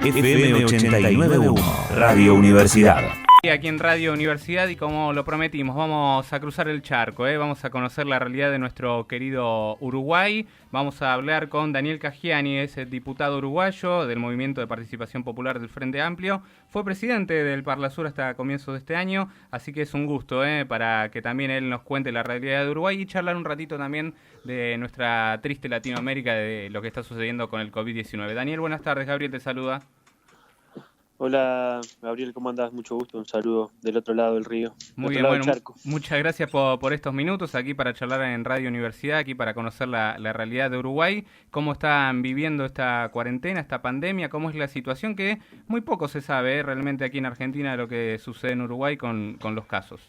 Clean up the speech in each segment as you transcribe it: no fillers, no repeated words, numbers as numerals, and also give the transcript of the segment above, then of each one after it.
FM 89.1, Radio Universidad. Aquí en Radio Universidad, y como lo prometimos, vamos a cruzar el charco, vamos a conocer la realidad de nuestro querido Uruguay. Vamos a hablar con Daniel Caggiani, es el diputado uruguayo del Movimiento de Participación Popular del Frente Amplio. Fue presidente del Parlasur hasta comienzos de este año, así que es un gusto para que también él nos cuente la realidad de Uruguay y charlar un ratito también de nuestra triste Latinoamérica, de lo que está sucediendo con el COVID-19. Daniel, buenas tardes, Gabriel te saluda. Hola Gabriel, ¿cómo andás? Mucho gusto, un saludo del otro lado del río. Muy bien, bueno, muchas gracias por estos minutos aquí para charlar en Radio Universidad, aquí para conocer la realidad de Uruguay, cómo están viviendo esta cuarentena, esta pandemia, cómo es la situación, que muy poco se sabe realmente aquí en Argentina de lo que sucede en Uruguay con los casos.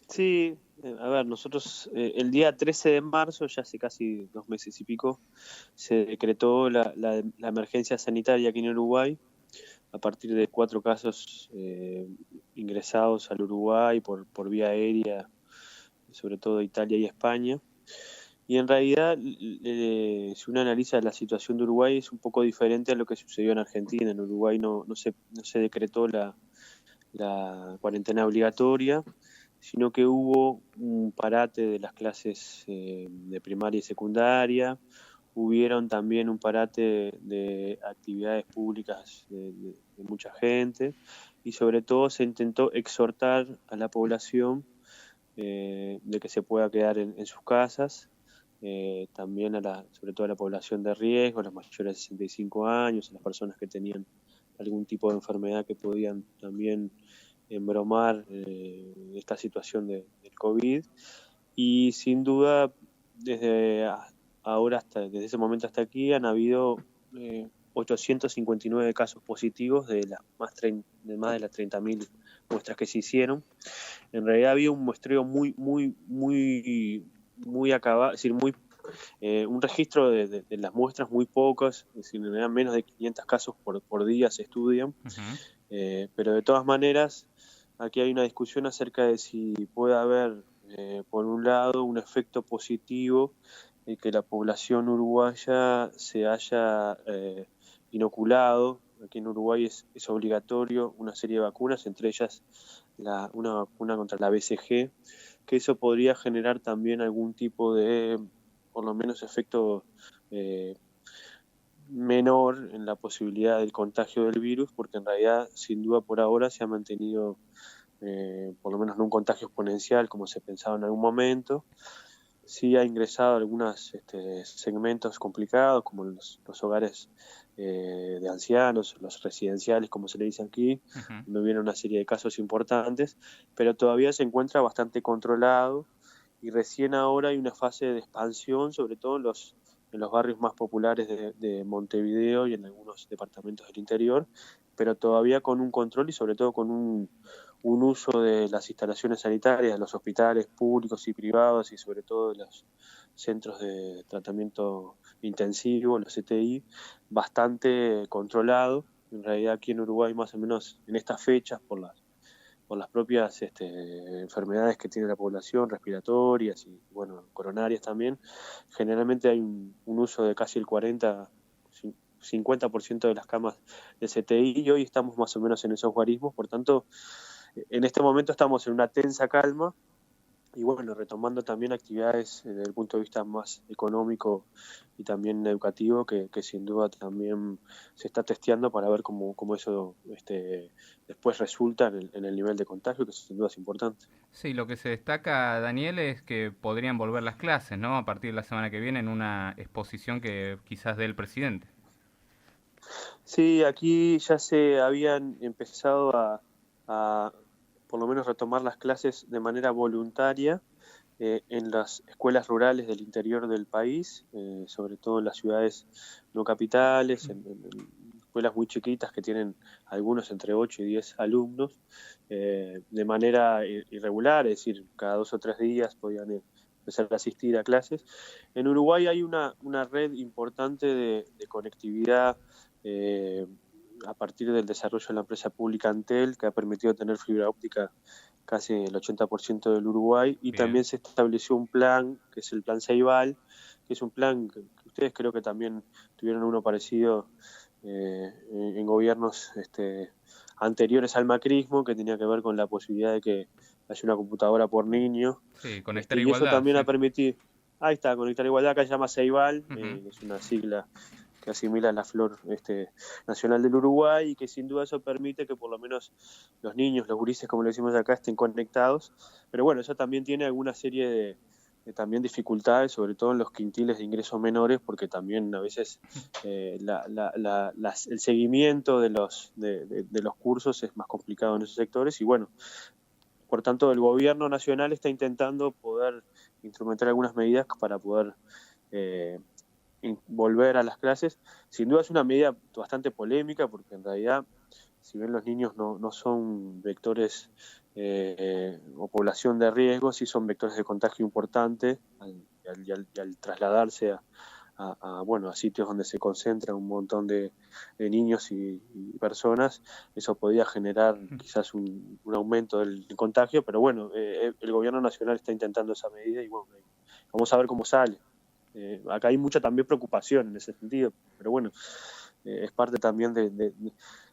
Sí, a ver, nosotros el día 13 de marzo, ya hace casi 2 meses y pico, se decretó la emergencia sanitaria aquí en Uruguay, a partir de 4 casos ingresados al Uruguay por vía aérea, sobre todo Italia y España. Y en realidad, si uno analiza la situación de Uruguay, es un poco diferente a lo que sucedió en Argentina. En Uruguay no se decretó la cuarentena obligatoria, sino que hubo un parate de las clases de primaria y secundaria. Hubieron también un parate de actividades públicas de mucha gente, y sobre todo se intentó exhortar a la población de que se pueda quedar en sus casas, también sobre todo a la población de riesgo, a los mayores de 65 años, a las personas que tenían algún tipo de enfermedad que podían también embromar esta situación del COVID. Y sin duda, desde ese momento hasta aquí han habido 859 casos positivos de más de las 30.000 muestras que se hicieron. En realidad había un muestreo muy acabado, es decir, un registro de las muestras muy pocas, es decir, eran menos de 500 casos por día se estudian. Uh-huh. Pero de todas maneras, aquí hay una discusión acerca de si puede haber, por un lado, un efecto positivo y que la población uruguaya se haya inoculado. Aquí en Uruguay es obligatorio una serie de vacunas, entre ellas una vacuna contra la BCG, que eso podría generar también algún tipo de, por lo menos, efecto menor en la posibilidad del contagio del virus, porque en realidad, sin duda, por ahora se ha mantenido, por lo menos no un contagio exponencial como se pensaba en algún momento. Sí ha ingresado algunos segmentos complicados, como los hogares de ancianos, los residenciales, como se le dice aquí, uh-huh, donde viene una serie de casos importantes, pero todavía se encuentra bastante controlado, y recién ahora hay una fase de expansión, sobre todo en los barrios más populares de Montevideo y en algunos departamentos del interior, pero todavía con un control y sobre todo con un uso de las instalaciones sanitarias, de los hospitales públicos y privados, y sobre todo de los centros de tratamiento intensivo, los CTI, bastante controlado. En realidad aquí en Uruguay, más o menos en estas fechas, por las propias enfermedades que tiene la población, respiratorias y coronarias también, generalmente hay un uso de casi el 50% de las camas de CTI, y hoy estamos más o menos en esos guarismos. Por tanto, en este momento estamos en una tensa calma y retomando también actividades desde el punto de vista más económico y también educativo, que sin duda también se está testeando para ver cómo eso después resulta en el nivel de contagio, que sin duda es importante. Sí, lo que se destaca, Daniel, es que podrían volver las clases, ¿no?, a partir de la semana que viene, en una exposición que quizás dé el presidente. Sí, aquí ya se habían empezado a por lo menos retomar las clases de manera voluntaria en las escuelas rurales del interior del país, sobre todo en las ciudades no capitales, en escuelas muy chiquitas que tienen algunos entre 8 y 10 alumnos, de manera irregular, es decir, cada 2 o 3 días podían empezar a asistir a clases. En Uruguay hay una red importante de conectividad a partir del desarrollo de la empresa pública Antel, que ha permitido tener fibra óptica casi el 80% del Uruguay, y bien, también se estableció un plan, que es el plan Ceibal, que es un plan que ustedes creo que también tuvieron uno parecido en gobiernos anteriores al macrismo, que tenía que ver con la posibilidad de que haya una computadora por niño. Sí, conectar Y igualdad. eso también Sí. ha permitido, ahí está, conectar igualdad, que se llama CEIBAL, que es una sigla que asimila la flor nacional del Uruguay, y que sin duda eso permite que por lo menos los niños, los gurises, como le decimos acá, estén conectados. Pero bueno, eso también tiene alguna serie de también dificultades, sobre todo en los quintiles de ingresos menores, porque también a veces el seguimiento de los cursos es más complicado en esos sectores. Y bueno, por tanto, el gobierno nacional está intentando poder instrumentar algunas medidas para poder volver a las clases. Sin duda es una medida bastante polémica, porque en realidad, si bien los niños no son vectores o población de riesgo, sí son vectores de contagio importante al trasladarse a sitios donde se concentra un montón de niños y personas. Eso podía generar quizás un aumento del contagio, pero bueno, el gobierno nacional está intentando esa medida y bueno, vamos a ver cómo sale. Acá hay mucha también preocupación en ese sentido, pero bueno, es parte también de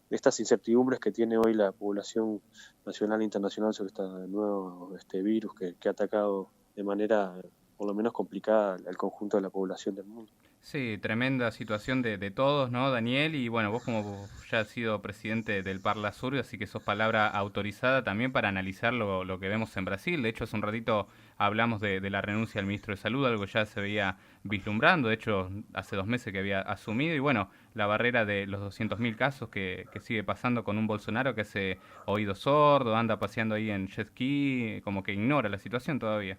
estas incertidumbres que tiene hoy la población nacional e internacional sobre este nuevo virus que ha atacado de manera por lo menos complicada al conjunto de la población del mundo. Sí, tremenda situación de todos, ¿no, Daniel? Y bueno, vos ya has sido presidente del Parla Sur, así que sos palabra autorizada también para analizar lo que vemos en Brasil. De hecho, hace un ratito hablamos de la renuncia del ministro de Salud, algo ya se veía vislumbrando. De hecho, hace 2 meses que había asumido. Y bueno, la barrera de los 200.000 casos que sigue pasando con un Bolsonaro que hace oído sordo, anda paseando ahí en jet ski, como que ignora la situación todavía.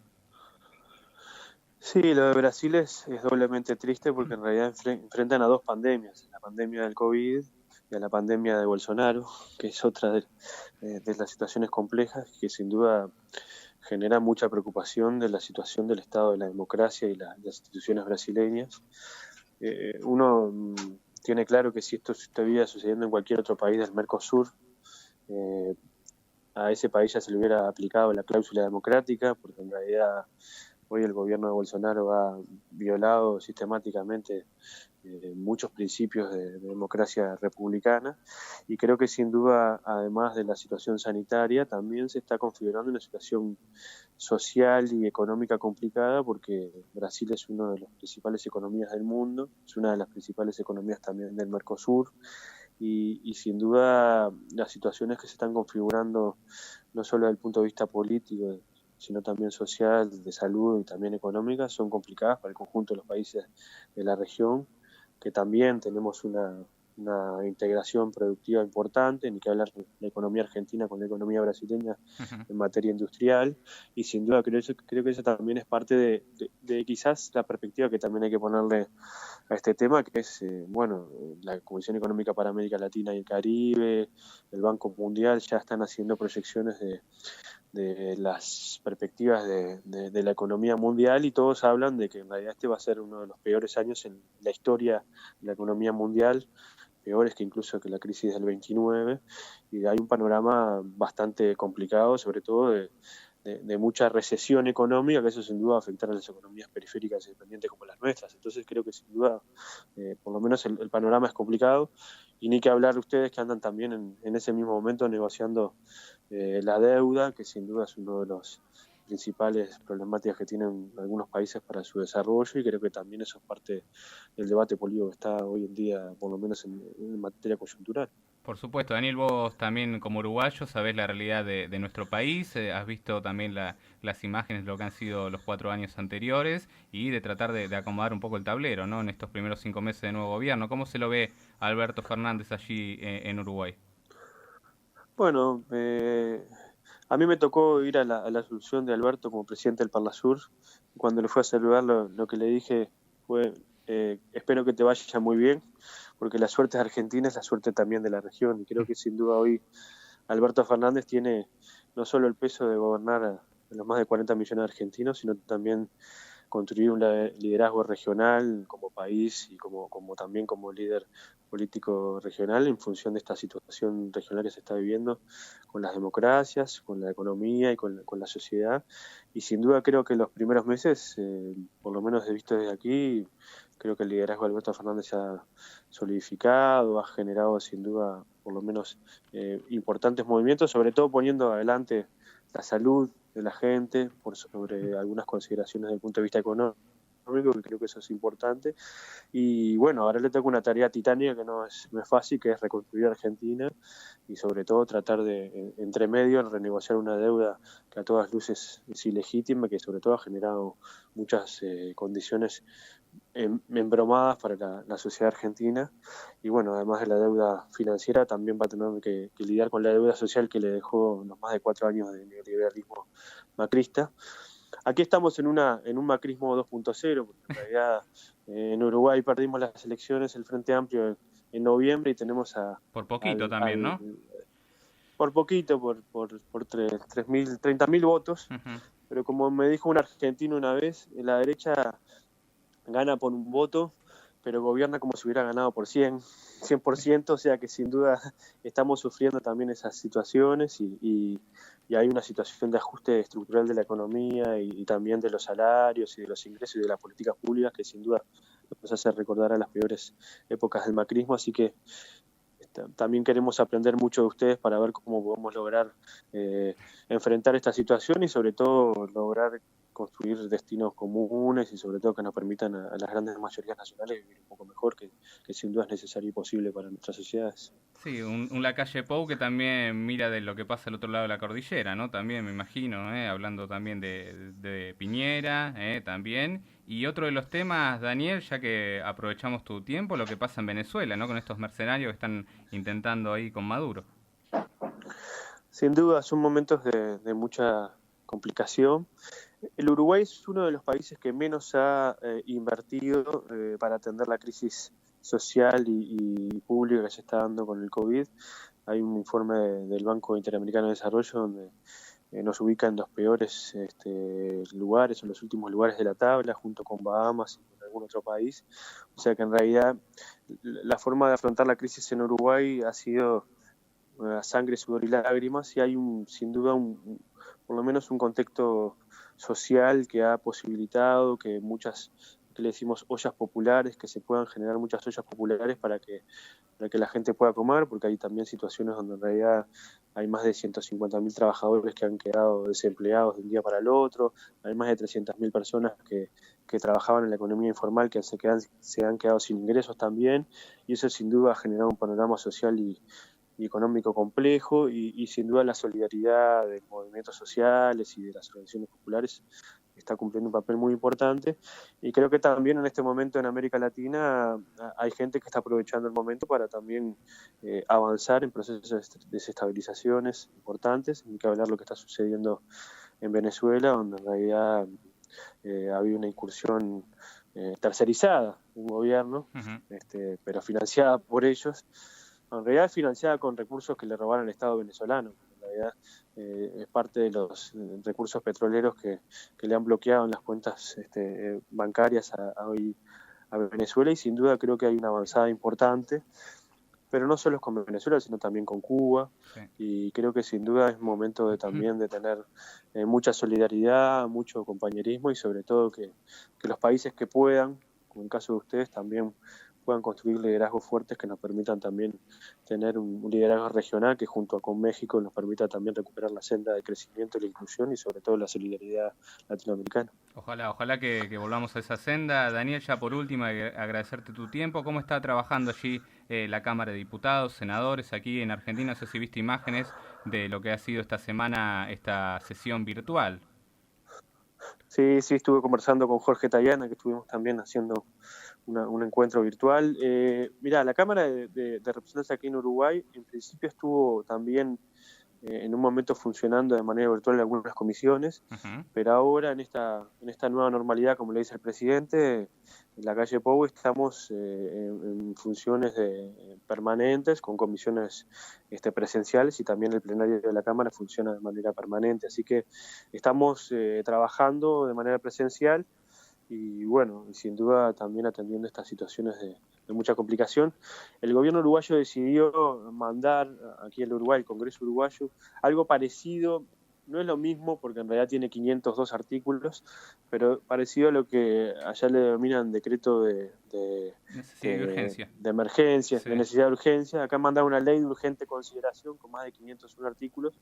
Sí, lo de Brasil es doblemente triste, porque en realidad enfrentan a 2 pandemias, la pandemia del COVID y a la pandemia de Bolsonaro, que es otra de las situaciones complejas que sin duda genera mucha preocupación de la situación del estado de la democracia y las instituciones brasileñas. Uno tiene claro que si esto estuviera sucediendo en cualquier otro país del Mercosur, a ese país ya se le hubiera aplicado la cláusula democrática, porque en realidad hoy el gobierno de Bolsonaro ha violado sistemáticamente muchos principios de democracia republicana, y creo que sin duda, además de la situación sanitaria, también se está configurando una situación social y económica complicada, porque Brasil es una de las principales economías del mundo, es una de las principales economías también del Mercosur, y sin duda las situaciones que se están configurando, no solo desde el punto de vista político, sino también social, de salud y también económica, son complicadas para el conjunto de los países de la región, que también tenemos una integración productiva importante, ni que hablar de la economía argentina con la economía brasileña en materia industrial, y sin duda creo que eso también es parte de quizás la perspectiva que también hay que ponerle a este tema, que es la Comisión Económica para América Latina y el Caribe, el Banco Mundial ya están haciendo proyecciones de las perspectivas de la economía mundial, y todos hablan de que en realidad este va a ser uno de los peores años en la historia de la economía mundial, peores que incluso que la crisis del 29, y hay un panorama bastante complicado, sobre todo de mucha recesión económica, que eso sin duda va a afectar a las economías periféricas independientes como las nuestras. Entonces creo que sin duda, por lo menos el panorama es complicado, y ni que hablar de ustedes que andan también en ese mismo momento negociando la deuda, que sin duda es uno de los principales problemáticas que tienen algunos países para su desarrollo, y creo que también eso es parte del debate político que está hoy en día, por lo menos en materia coyuntural. Por supuesto, Daniel, vos también como uruguayo sabés la realidad de nuestro país, has visto también las imágenes de lo que han sido los 4 años anteriores y de tratar de acomodar un poco el tablero, ¿no? En estos primeros 5 meses de nuevo gobierno. ¿Cómo se lo ve Alberto Fernández allí en Uruguay? Bueno, a mí me tocó ir a la asunción de Alberto como presidente del Parlasur. Cuando le fui a saludar, lo que le dije fue: espero que te vaya muy bien, porque la suerte de Argentina es la suerte también de la región, y creo que sin duda hoy Alberto Fernández tiene no solo el peso de gobernar a los más de 40 millones de argentinos, sino también construir un liderazgo regional como país, y como también como líder político regional, en función de esta situación regional que se está viviendo con las democracias, con la economía y con la sociedad. Y sin duda creo que los primeros meses, por lo menos he visto desde aquí, Creo que el liderazgo de Alberto Fernández se ha solidificado, ha generado sin duda por lo menos importantes movimientos, sobre todo poniendo adelante la salud de la gente por sobre algunas consideraciones desde el punto de vista económico, que creo que eso es importante. Y bueno, ahora le toca una tarea titánica que no es fácil, que es reconstruir Argentina y sobre todo tratar de, entre medio, renegociar una deuda que a todas luces es ilegítima, que sobre todo ha generado muchas condiciones embromadas para la sociedad argentina. Y bueno, además de la deuda financiera, también va a tener que lidiar con la deuda social que le dejó los más de 4 años de neoliberalismo macrista. Aquí estamos en un macrismo 2.0, porque en realidad en Uruguay perdimos las elecciones, el Frente Amplio en noviembre, y tenemos Por poquito también, ¿no? Por poquito, por 30.000 votos, pero como me dijo un argentino una vez, la derecha gana por un voto, pero gobierna como si hubiera ganado por 100%, o sea que sin duda estamos sufriendo también esas situaciones y hay una situación de ajuste estructural de la economía y también de los salarios y de los ingresos y de las políticas públicas que sin duda nos hace recordar a las peores épocas del macrismo, así que también queremos aprender mucho de ustedes para ver cómo podemos lograr enfrentar esta situación y sobre todo lograr construir destinos comunes y sobre todo que nos permitan a las grandes mayorías nacionales vivir un poco mejor, que sin duda es necesario y posible para nuestras sociedades. Sí, un Lacalle Pou que también mira de lo que pasa al otro lado de la cordillera, ¿no? También me imagino, hablando también de Piñera, también. Y otro de los temas, Daniel, ya que aprovechamos tu tiempo, lo que pasa en Venezuela, ¿no? Con estos mercenarios que están intentando ahí con Maduro. Sin duda, son momentos de mucha complicación. El Uruguay es uno de los países que menos ha invertido para atender la crisis social y pública que se está dando con el COVID. Hay un informe del Banco Interamericano de Desarrollo donde nos ubica en los peores lugares, en los últimos lugares de la tabla, junto con Bahamas y con algún otro país. O sea que en realidad la forma de afrontar la crisis en Uruguay ha sido sangre, sudor y lágrimas, y hay sin duda por lo menos un contexto social que ha posibilitado que le decimos ollas populares, que se puedan generar muchas ollas populares para que la gente pueda comer, porque hay también situaciones donde en realidad hay más de 150.000 trabajadores que han quedado desempleados de un día para el otro, hay más de 300.000 personas que trabajaban en la economía informal que se han quedado sin ingresos también, y eso sin duda ha generado un panorama social y económico complejo y sin duda la solidaridad de movimientos sociales y de las organizaciones populares está cumpliendo un papel muy importante, y creo que también en este momento en América Latina hay gente que está aprovechando el momento para también avanzar en procesos de desestabilizaciones importantes, ni que hablar lo que está sucediendo en Venezuela, donde en realidad ha habido una incursión tercerizada de un gobierno, pero financiada por ellos, en realidad es financiada con recursos que le robaron al Estado venezolano. En realidad es parte de los recursos petroleros que le han bloqueado en las cuentas bancarias a Venezuela, y sin duda creo que hay una avanzada importante, pero no solo con Venezuela, sino también con Cuba, sí. Y creo que sin duda es momento también de tener mucha solidaridad, mucho compañerismo y sobre todo que los países que puedan, como en el caso de ustedes, también puedan construir liderazgos fuertes que nos permitan también tener un liderazgo regional que junto con México nos permita también recuperar la senda de crecimiento y la inclusión y sobre todo la solidaridad latinoamericana. Ojalá que volvamos a esa senda. Daniel, ya por último, agradecerte tu tiempo. ¿Cómo está trabajando allí la Cámara de Diputados, senadores aquí en Argentina? No sé si viste imágenes de lo que ha sido esta semana esta sesión virtual. Sí, estuve conversando con Jorge Tayana, que estuvimos también haciendo un encuentro virtual. Mirá, la Cámara de Representantes aquí en Uruguay, en principio estuvo también en un momento funcionando de manera virtual en algunas comisiones, pero ahora en esta nueva normalidad, como le dice el presidente, en Lacalle Pou estamos en funciones permanentes, con comisiones presenciales, y también el plenario de la Cámara funciona de manera permanente, así que estamos trabajando de manera presencial y bueno, sin duda también atendiendo estas situaciones de mucha complicación. El gobierno uruguayo decidió mandar aquí al Uruguay, el Congreso Uruguayo, algo parecido, no es lo mismo porque en realidad tiene 502 artículos, pero parecido a lo que allá le denominan decreto de necesidad de urgencia. De emergencia, Sí. de necesidad de urgencia. Acá mandaron una ley de urgente consideración con más de 501 artículos,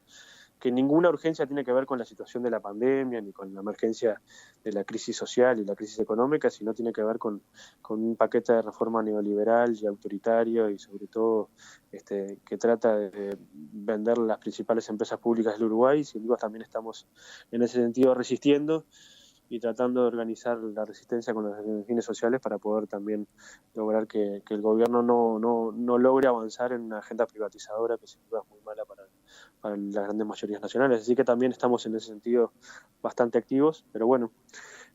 que ninguna urgencia tiene que ver con la situación de la pandemia, ni con la emergencia de la crisis social y la crisis económica, sino tiene que ver con un paquete de reforma neoliberal y autoritario, y sobre todo que trata de vender las principales empresas públicas del Uruguay. Sin duda también estamos en ese sentido resistiendo y tratando de organizar la resistencia con las organizaciones sociales para poder también lograr que el gobierno no logre avanzar en una agenda privatizadora que sin duda es muy mala para las grandes mayorías nacionales. Así que también estamos en ese sentido bastante activos, pero bueno,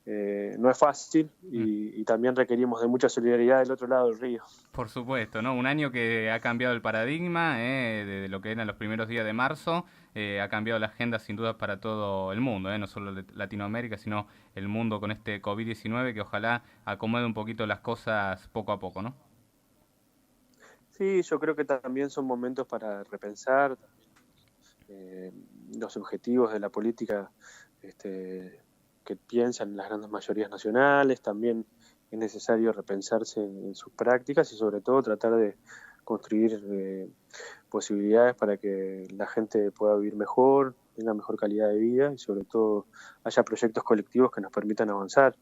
no es fácil y también requerimos de mucha solidaridad del otro lado del río. Por supuesto, ¿no? Un año que ha cambiado el paradigma de lo que eran los primeros días de marzo, ha cambiado la agenda sin duda para todo el mundo, no solo Latinoamérica, sino el mundo con este COVID-19, que ojalá acomode un poquito las cosas poco a poco, ¿no? Sí, yo creo que también son momentos para repensar los objetivos de la política que piensan las grandes mayorías nacionales. También es necesario repensarse en sus prácticas y sobre todo tratar de construir posibilidades para que la gente pueda vivir mejor, tenga mejor calidad de vida y sobre todo haya proyectos colectivos que nos permitan avanzar.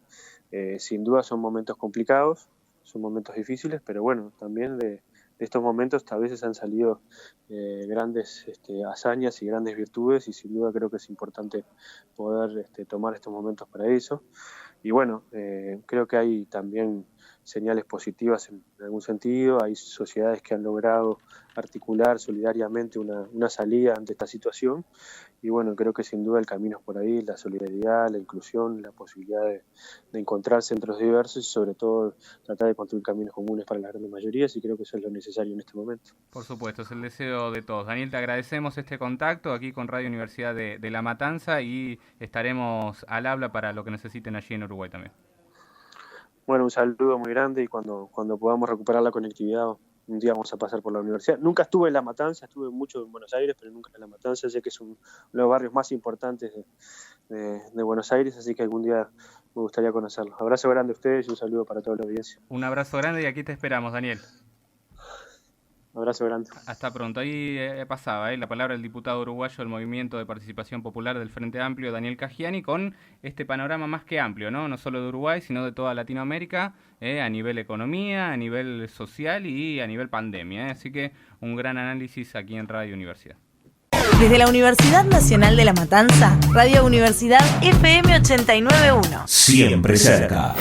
Sin duda son momentos complicados, son momentos difíciles, pero bueno, también de estos momentos a veces han salido grandes hazañas y grandes virtudes, y sin duda creo que es importante poder tomar estos momentos para eso. Y bueno, creo que hay también señales positivas en algún sentido. Hay sociedades que han logrado articular solidariamente una salida ante esta situación, y bueno, creo que sin duda el camino es por ahí: la solidaridad, la inclusión, la posibilidad de encontrar centros diversos y sobre todo tratar de construir caminos comunes para las grandes mayorías, y creo que eso es lo necesario en este momento. Por supuesto, es el deseo de todos. Daniel, te agradecemos este contacto aquí con Radio Universidad de La Matanza, y estaremos al habla para lo que necesiten allí en Uruguay también. Bueno, un saludo muy grande, y cuando podamos recuperar la conectividad, un día vamos a pasar por la universidad. Nunca estuve en La Matanza, estuve mucho en Buenos Aires, pero nunca en La Matanza. Sé que es uno de los barrios más importantes de Buenos Aires, así que algún día me gustaría conocerlo. Abrazo grande a ustedes y un saludo para toda la audiencia. Un abrazo grande y aquí te esperamos, Daniel. Abrazo grande. Hasta pronto. Ahí pasaba la palabra del diputado uruguayo del Movimiento de Participación Popular del Frente Amplio, Daniel Caggiani, con este panorama más que amplio, no solo de Uruguay, sino de toda Latinoamérica, a nivel economía, a nivel social y a nivel pandemia. Así que un gran análisis aquí en Radio Universidad. Desde la Universidad Nacional de La Matanza, Radio Universidad FM 89.1. Siempre cerca.